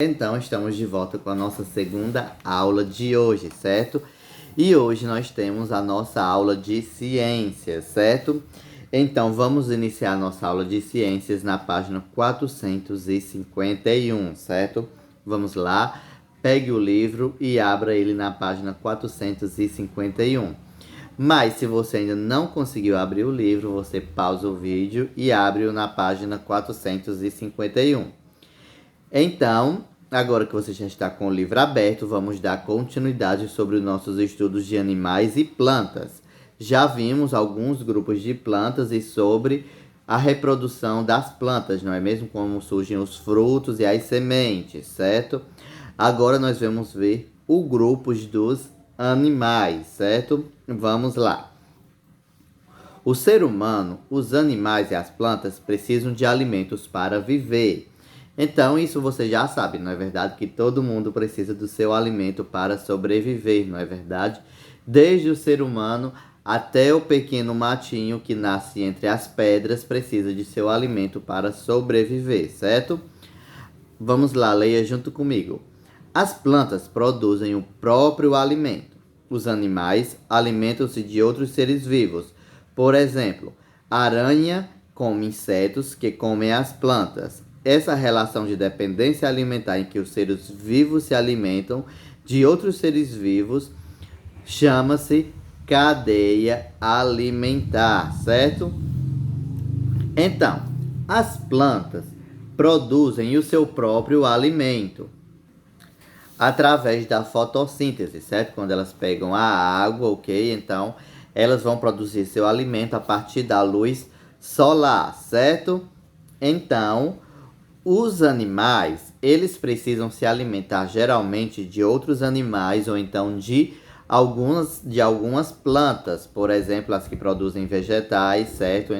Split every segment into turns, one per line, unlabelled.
Então, estamos de volta com a nossa segunda aula de hoje, certo? E hoje nós temos a nossa aula de ciências, certo? Então, vamos iniciar a nossa aula de ciências na página 451, certo? Vamos lá, pegue o livro e abra ele na página 451. Mas, se você ainda não conseguiu abrir o livro, você pausa o vídeo e abre-o na página 451. Então, agora que você já está com o livro aberto, vamos dar continuidade sobre os nossos estudos de animais e plantas. Já vimos alguns grupos de plantas e sobre a reprodução das plantas, não é mesmo? Como surgem os frutos e as sementes, certo? Agora nós vamos ver o grupo dos animais, certo? Vamos lá. O ser humano, os animais e as plantas precisam de alimentos para viver. Então, isso você já sabe, não é verdade? Que todo mundo precisa do seu alimento para sobreviver, não é verdade? Desde o ser humano até o pequeno matinho que nasce entre as pedras precisa de seu alimento para sobreviver, certo? Vamos lá, leia junto comigo. As plantas produzem o próprio alimento. Os animais alimentam-se de outros seres vivos. Por exemplo, a aranha come insetos que comem as plantas. Essa relação de dependência alimentar em que os seres vivos se alimentam de outros seres vivos chama-se cadeia alimentar, certo? Então, as plantas produzem o seu próprio alimento através da fotossíntese, certo? Quando elas pegam a água, ok? Então, elas vão produzir seu alimento a partir da luz solar, certo? Então, os animais, eles precisam se alimentar geralmente de outros animais ou então de algumas plantas, por exemplo, as que produzem vegetais, certo?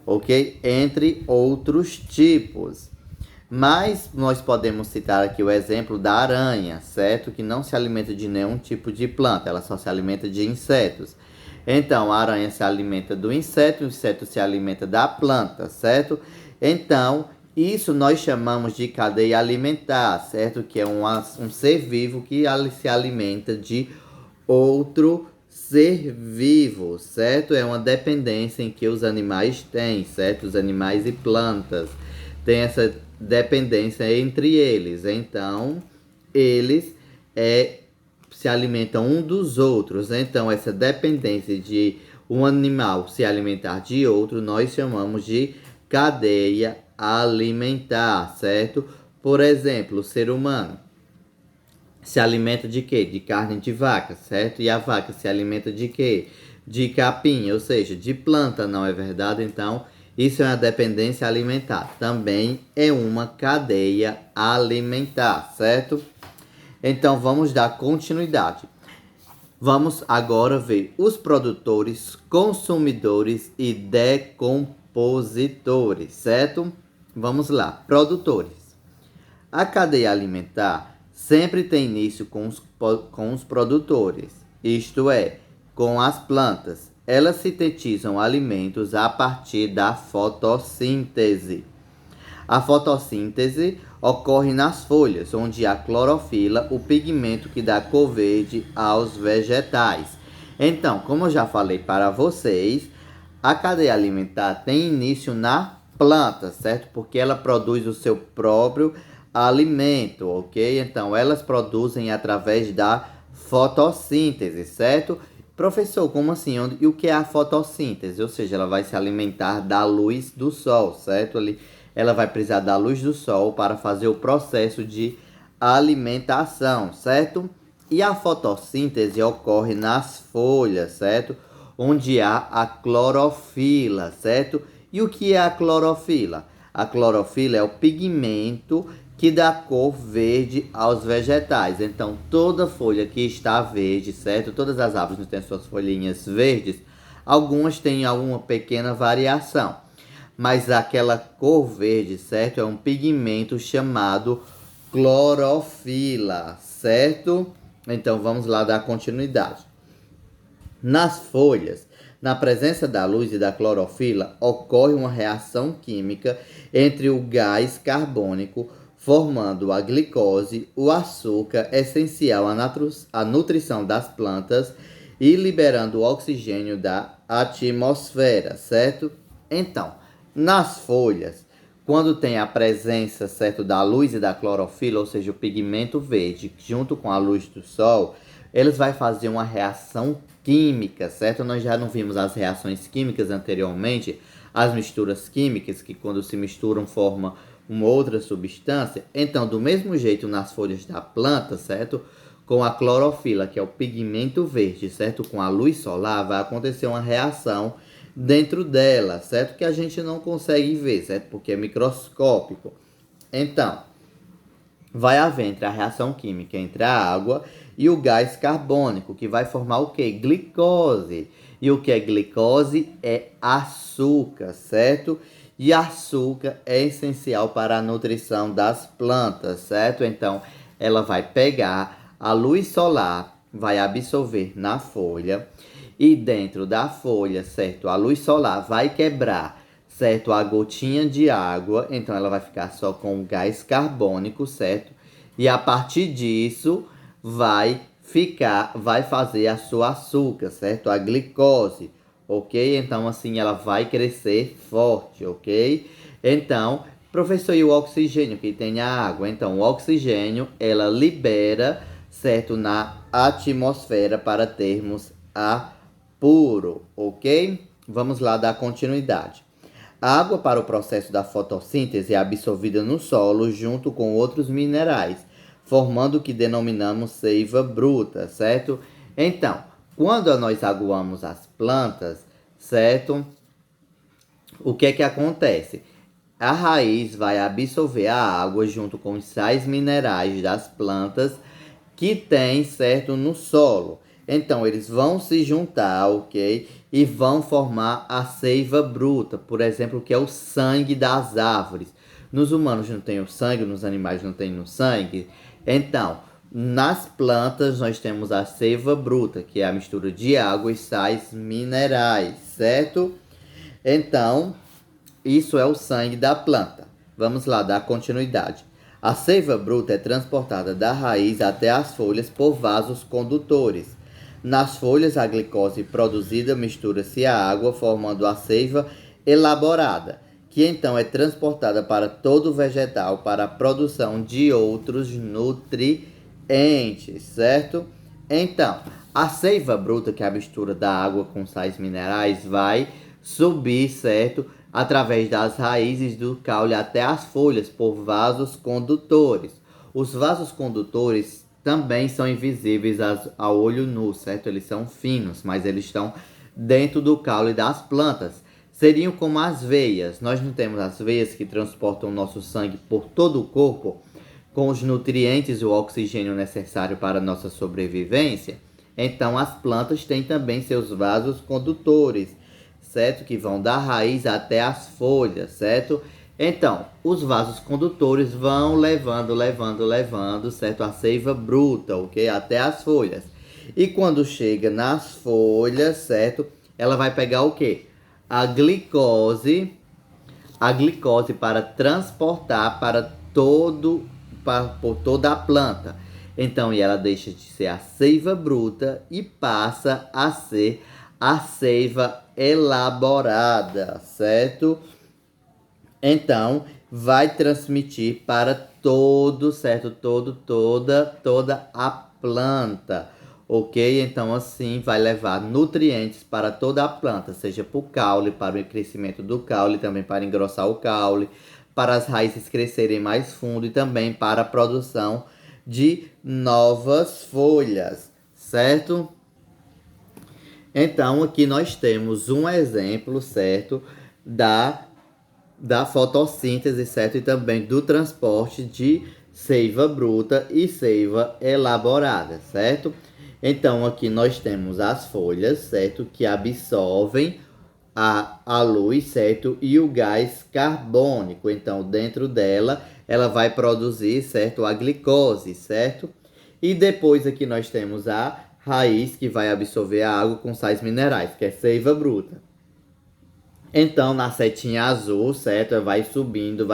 Ok? Entre outros tipos. Mas nós podemos citar aqui o exemplo da aranha, certo? Que não se alimenta de nenhum tipo de planta, ela só se alimenta de insetos. Então, a aranha se alimenta do inseto, o inseto se alimenta da planta, certo? Então, isso nós chamamos de cadeia alimentar, certo? Que é um ser vivo que se alimenta de outro ser vivo, certo? É uma dependência em que os animais têm, certo? Os animais e plantas têm essa dependência entre eles. Então, eles se alimentam um dos outros. Então, essa dependência de um animal se alimentar de outro, nós chamamos de cadeia alimentar, certo? Por exemplo, o ser humano se alimenta de quê? De carne de vaca, certo? E a vaca se alimenta de quê? De capim, ou seja, de planta, não é verdade? Então, isso é uma dependência alimentar. Também é uma cadeia alimentar, certo? Então, vamos dar continuidade. Vamos agora ver os produtores, consumidores e decompositores, certo? Vamos lá, produtores. A cadeia alimentar sempre tem início com os produtores, isto é, com as plantas. Elas sintetizam alimentos a partir da fotossíntese. A fotossíntese ocorre nas folhas, onde há clorofila, o pigmento que dá cor verde aos vegetais. Então, como eu já falei para vocês, a cadeia alimentar tem início na planta, certo? Porque ela produz o seu próprio alimento, ok? Então, elas produzem através da fotossíntese, certo? Professor, como assim? E o que é a fotossíntese? Ou seja, ela vai se alimentar da luz do sol, certo? Ela vai precisar da luz do sol para fazer o processo de alimentação, certo? E a fotossíntese ocorre nas folhas, certo? Onde há a clorofila, certo? E o que é a clorofila? A clorofila é o pigmento que dá cor verde aos vegetais. Então, toda folha que está verde, certo? Todas as árvores têm suas folhinhas verdes. Algumas têm alguma pequena variação. Mas aquela cor verde, certo? É um pigmento chamado clorofila, certo? Então, vamos lá dar continuidade. Nas folhas, na presença da luz e da clorofila, ocorre uma reação química entre o gás carbônico formando a glicose, o açúcar essencial à nutrição das plantas e liberando o oxigênio da atmosfera, certo? Então, nas folhas, quando tem a presença, certo, da luz e da clorofila, ou seja, o pigmento verde, junto com a luz do sol, eles vão fazer uma reação química, certo? Nós já não vimos as reações químicas anteriormente, as misturas químicas, que quando se misturam formam uma outra substância. Então, do mesmo jeito nas folhas da planta, certo? Com a clorofila, que é o pigmento verde, certo? Com a luz solar, vai acontecer uma reação dentro dela, certo? Que a gente não consegue ver, certo? Porque é microscópico. Então, vai haver entre a reação química entre a água e o gás carbônico, que vai formar o quê? Glicose. E o que é glicose? É açúcar, certo? E açúcar é essencial para a nutrição das plantas, certo? Então, ela vai pegar a luz solar, vai absorver na folha e dentro da folha, certo? A luz solar vai quebrar, certo? A gotinha de água, então ela vai ficar só com o gás carbônico, certo? E a partir disso vai fazer a sua açúcar, certo? A glicose, ok? Então assim ela vai crescer forte, ok? Então, professor, e o oxigênio que tem a água? Então, o oxigênio ela libera, certo? Na atmosfera para termos a puro, ok? Vamos lá dar continuidade. A água para o processo da fotossíntese é absorvida no solo junto com outros minerais, formando o que denominamos seiva bruta, certo? Então, quando nós aguamos as plantas, certo? O que é que acontece? A raiz vai absorver a água junto com os sais minerais das plantas que tem, certo, no solo. Então, eles vão se juntar, ok? E vão formar a seiva bruta, por exemplo, que é o sangue das árvores. Nos humanos não tem o sangue, nos animais não tem o sangue. Então, nas plantas nós temos a seiva bruta, que é a mistura de água e sais minerais, certo? Então, isso é o sangue da planta. Vamos lá dar continuidade. A seiva bruta é transportada da raiz até as folhas por vasos condutores. Nas folhas, a glicose produzida mistura-se à água, formando a seiva elaborada, que então é transportada para todo o vegetal para a produção de outros nutrientes, certo? Então, a seiva bruta, que é a mistura da água com sais minerais, vai subir, certo? Através das raízes do caule até as folhas por vasos condutores. Os vasos condutores também são invisíveis ao olho nu, certo? Eles são finos, mas eles estão dentro do caule das plantas. Seriam como as veias. Nós não temos as veias que transportam o nosso sangue por todo o corpo com os nutrientes e o oxigênio necessário para a nossa sobrevivência. Então as plantas têm também seus vasos condutores, certo? Que vão da raiz até as folhas, certo? Então, os vasos condutores vão levando, certo? A seiva bruta, ok? Até as folhas. E quando chega nas folhas, certo? Ela vai pegar o quê? A glicose para transportar por toda a planta. Então, e ela deixa de ser a seiva bruta e passa a ser a seiva elaborada, certo? Então, vai transmitir para todo, certo? Toda a planta, ok? Então, assim, vai levar nutrientes para toda a planta, seja para o caule, para o crescimento do caule, também para engrossar o caule, para as raízes crescerem mais fundo e também para a produção de novas folhas, certo? Então, aqui nós temos um exemplo, certo, da fotossíntese, certo, e também do transporte de seiva bruta e seiva elaborada, certo? Então, aqui nós temos as folhas, certo, que absorvem a luz, certo, e o gás carbônico. Então, dentro dela, ela vai produzir, certo, a glicose, certo? E depois aqui nós temos a raiz que vai absorver a água com sais minerais, que é seiva bruta. Então, na setinha azul, certo? Vai subindo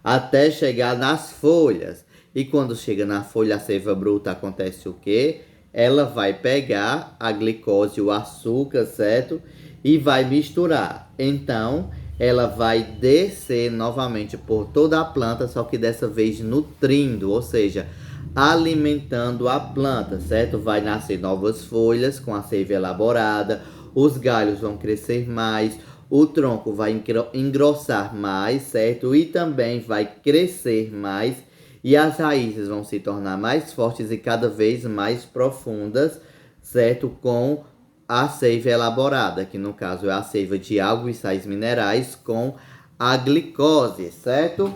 até chegar nas folhas. E quando chega na folha, a seiva bruta, acontece o quê? Ela vai pegar a glicose, o açúcar, certo? E vai misturar. Então, ela vai descer novamente por toda a planta, só que dessa vez nutrindo, ou seja, alimentando a planta, certo? Vai nascer novas folhas com a seiva elaborada, os galhos vão crescer mais, o tronco vai engrossar mais, certo? E também vai crescer mais e as raízes vão se tornar mais fortes e cada vez mais profundas, certo? Com a seiva elaborada, que no caso é a seiva de água e sais minerais com a glicose, certo?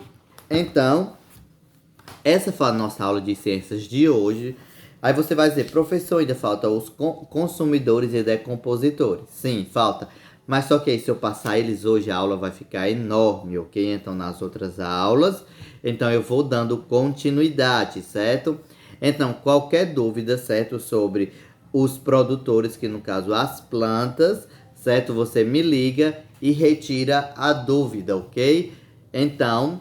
Então, essa foi a nossa aula de ciências de hoje. Aí você vai dizer, professor, ainda falta os consumidores e decompositores. Sim, falta. Mas só que aí, se eu passar eles hoje, a aula vai ficar enorme, ok? Então, nas outras aulas, então eu vou dando continuidade, certo? Então, qualquer dúvida, certo, sobre os produtores, que no caso as plantas, certo? Você me liga e retira a dúvida, ok? Então,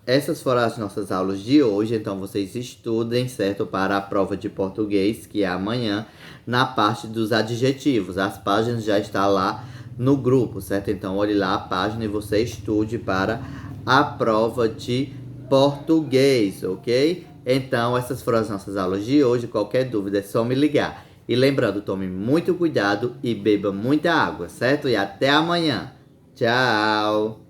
essas foram as nossas aulas de hoje, então vocês estudem, certo? Para a prova de português, que é amanhã, na parte dos adjetivos. As páginas já estão lá no grupo, certo? Então olhe lá a página e você estude para a prova de português, ok? Então essas foram as nossas aulas de hoje. Qualquer dúvida é só me ligar. E lembrando, tome muito cuidado e beba muita água, certo? E até amanhã. Tchau!